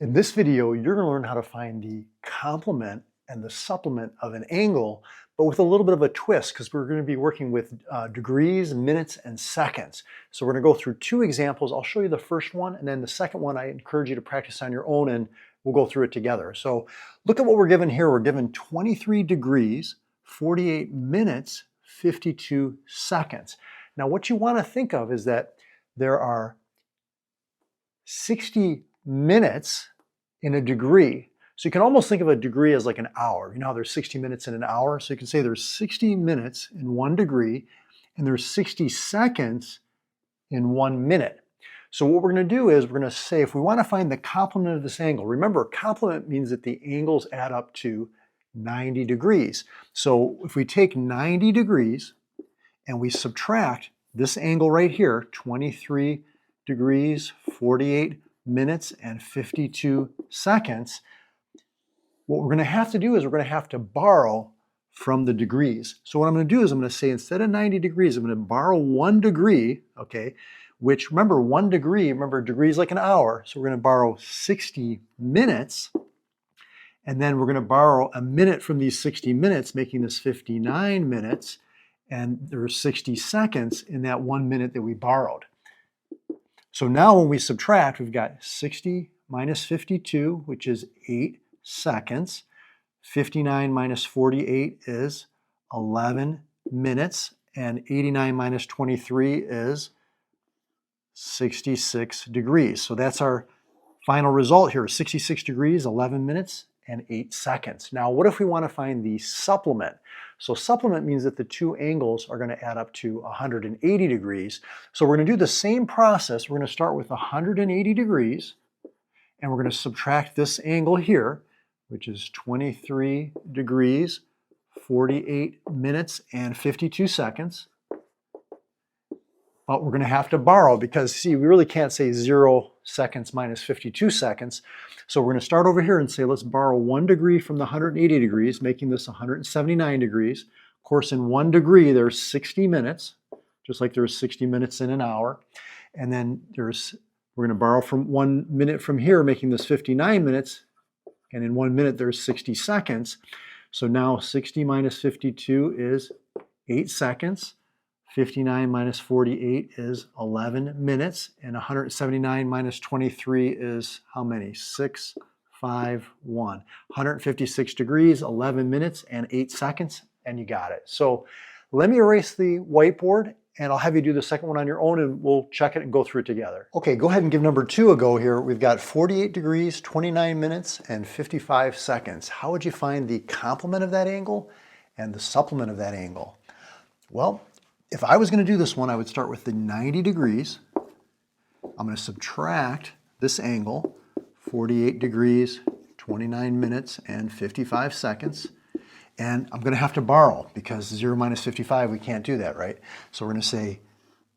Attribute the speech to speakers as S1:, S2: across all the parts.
S1: In this video, you're going to learn how to find the complement and the supplement of an angle, but with a little bit of a twist because we're going to be working with degrees, minutes, and seconds. So we're going to go through two examples. I'll show you the first one, and then the second one I encourage you to practice on your own, and we'll go through it together. So look at what we're given here. We're given 23 degrees, 48 minutes, 52 seconds. Now what you want to think of is that there are 60 minutes in a degree. So you can almost think of a degree as like an hour. You know how there's 60 minutes in an hour? So you can say there's 60 minutes in 1 degree and there's 60 seconds in 1 minute. So what we're going to do is we're going to say if we want to find the complement of this angle, remember complement means that the angles add up to 90 degrees. So if we take 90 degrees and we subtract this angle right here, 23 degrees, 48 minutes, and 52 seconds, what we're going to have to do is we're going to have to borrow from the degrees. So what I'm going to do is I'm going to say instead of 90 degrees, I'm going to borrow 1 degree, okay, which remember 1 degree, remember degree is like an hour, so we're going to borrow 60 minutes, and then we're going to borrow a minute from these 60 minutes, making this 59 minutes, and there's 60 seconds in that 1 minute that we borrowed. So now when we subtract, we've got 60 minus 52, which is 8 seconds. 59 minus 48 is 11 minutes. And 89 minus 23 is 66 degrees. So that's our final result here, 66 degrees, 11 minutes, and 8 seconds. Now, what if we want to find the supplement? So supplement means that the two angles are going to add up to 180 degrees. So we're going to do the same process. We're going to start with 180 degrees, and we're going to subtract this angle here, which is 23 degrees, 48 minutes, and 52 seconds. But we're going to have to borrow because, see, we really can't say 0 seconds minus 52 seconds. So we're going to start over here and say, let's borrow 1 degree from the 180 degrees, making this 179 degrees. Of course, in 1 degree, there's 60 minutes, just like there's 60 minutes in an hour. And then we're going to borrow from 1 minute from here, making this 59 minutes. And in 1 minute, there's 60 seconds. So now 60 minus 52 is 8 seconds. 59 minus 48 is 11 minutes, and 179 minus 23 is how many? 6, 5, 1. 156 degrees, 11 minutes, and 8 seconds, and you got it. So let me erase the whiteboard, and I'll have you do the second one on your own, and we'll check it and go through it together. Okay, go ahead and give number 2 a go here. We've got 48 degrees, 29 minutes, and 55 seconds. How would you find the complement of that angle and the supplement of that angle? Well, if I was going to do this one, I would start with the 90 degrees. I'm going to subtract this angle, 48 degrees, 29 minutes, and 55 seconds. And I'm going to have to borrow because 0 minus 55, we can't do that, right? So we're going to say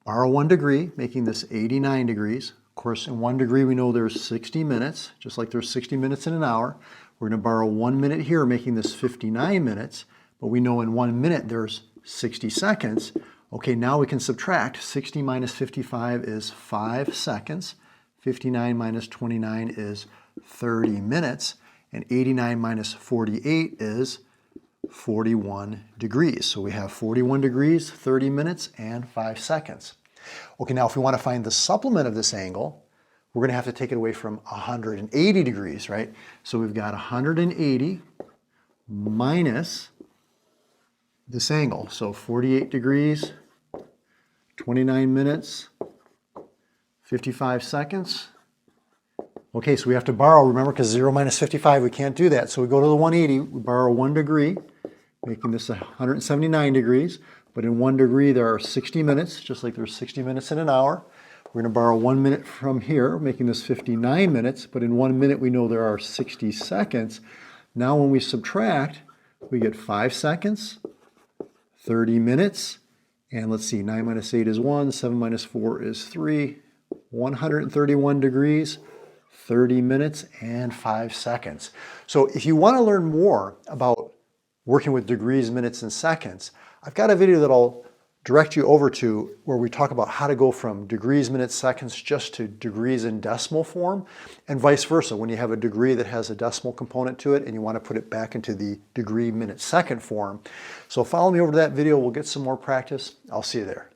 S1: borrow 1 degree, making this 89 degrees. Of course, in 1 degree, we know there's 60 minutes, just like there's 60 minutes in an hour. We're going to borrow 1 minute here, making this 59 minutes. But we know in 1 minute, there's 60 seconds. Okay, now we can subtract. 60 minus 55 is 5 seconds. 59 minus 29 is 30 minutes. And 89 minus 48 is 41 degrees. So we have 41 degrees, 30 minutes, and 5 seconds. Okay, now if we want to find the supplement of this angle, we're going to have to take it away from 180 degrees, right? So we've got 180 minus this angle. So 48 degrees, 29 minutes, 55 seconds. Okay, so we have to borrow, remember, because 0 minus 55, we can't do that. So we go to the 180, we borrow 1 degree, making this 179 degrees. But in 1 degree, there are 60 minutes, just like there's 60 minutes in an hour. We're going to borrow 1 minute from here, making this 59 minutes. But in 1 minute, we know there are 60 seconds. Now when we subtract, we get 5 seconds, 30 minutes, and let's see, 9 minus 8 is 1, 7 minus 4 is 3, 131 degrees, 30 minutes, and 5 seconds. So if you want to learn more about working with degrees, minutes, and seconds, I've got a video that I'll direct you over to where we talk about how to go from degrees, minutes, seconds just to degrees in decimal form, and vice versa. When you have a degree that has a decimal component to it and you want to put it back into the degree, minute, second form. So follow me over to that video. We'll get some more practice. I'll see you there.